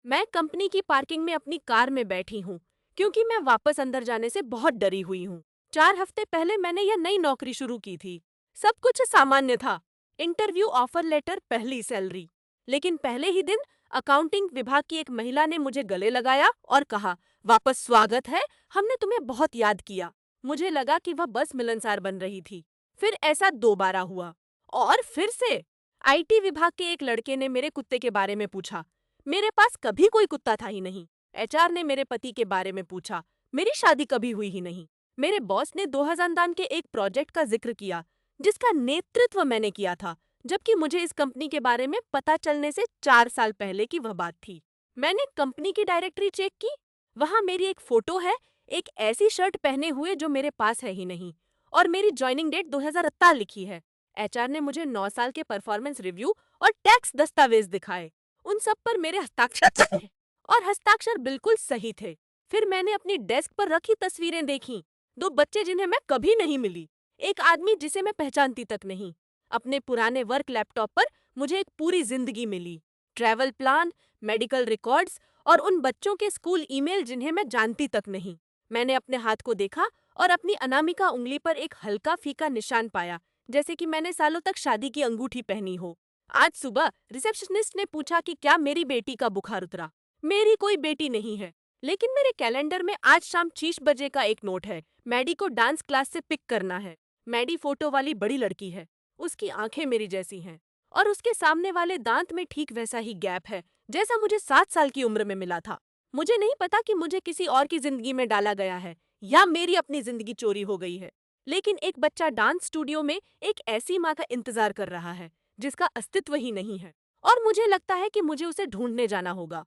मैं कंपनी की पार्किंग में अपनी कार में बैठी हूँ क्योंकि मैं वापस अंदर जाने से बहुत डरी हुई हूँ। 4 हफ्ते पहले मैंने यह नई नौकरी शुरू की थी। सब कुछ सामान्य था। इंटरव्यू, ऑफर लेटर, पहली सैलरी। लेकिन पहले ही दिन अकाउंटिंग विभाग की एक महिला ने मुझे गले लगाया और कहा, वापस स्वागत है, हमने तुम्हें बहुत याद किया। मुझे लगा कि वह बस मिलनसार बन रही थी। फिर ऐसा दोबारा हुआ। और फिर से आईटी विभाग के एक लड़के ने मेरे कुत्ते के बारे में पूछा। मेरे पास कभी कोई कुत्ता था ही नहीं। एचआर ने मेरे पति के बारे में पूछा। मेरी शादी कभी हुई ही नहीं। मेरे बॉस ने 2000 दान के एक प्रोजेक्ट का जिक्र किया जिसका नेतृत्व मैंने किया था, जबकि मुझे इस कंपनी के बारे में पता चलने से 4 साल पहले की वह बात थी। मैंने कंपनी की डायरेक्टरी चेक की। वहां मेरी एक फोटो है, एक ऐसी शर्ट पहने हुए जो मेरे पास है ही नहीं, और मेरी ज्वाइनिंग डेट 2000 लिखी है। एचआर ने मुझे 9 साल के परफॉर्मेंस रिव्यू और टैक्स दस्तावेज दिखाए। उन सब पर मेरे हस्ताक्षर थे और हस्ताक्षर बिल्कुल सही थे। फिर मैंने अपनी डेस्क पर रखी तस्वीरें देखीं। 2 बच्चे जिन्हें मैं कभी नहीं मिली। एक आदमी जिसे मैं पहचानती तक नहीं। अपने पुराने वर्क लैपटॉप पर मुझे एक पूरी जिंदगी मिली। ट्रैवल प्लान, मेडिकल रिकॉर्ड्स और उन बच्चों के स्कूल ईमेल जिन्हें मैं जानती तक नहीं। मैंने अपने हाथ को देखा और अपनी अनामिका उंगली पर एक हल्का फीका निशान पाया, जैसे कि मैंने सालों तक शादी की अंगूठी पहनी हो। आज सुबह रिसेप्शनिस्ट ने पूछा कि क्या मेरी बेटी का बुखार उतरा। मेरी कोई बेटी नहीं है, लेकिन मेरे कैलेंडर में आज शाम 6 बजे का एक नोट है। मैडी को डांस क्लास से पिक करना है। मैडी फोटो वाली बड़ी लड़की है। उसकी आंखें मेरी जैसी हैं और उसके सामने वाले दांत में ठीक वैसा ही गैप है जैसा मुझे 7 साल की उम्र में मिला था। मुझे नहीं पता कि मुझे किसी और की जिंदगी में डाला गया है या मेरी अपनी जिंदगी चोरी हो गई है, लेकिन एक बच्चा डांस स्टूडियो में एक ऐसी माँ का इंतजार कर रहा है जिसका अस्तित्व ही नहीं है, और मुझे लगता है कि मुझे उसे ढूंढने जाना होगा।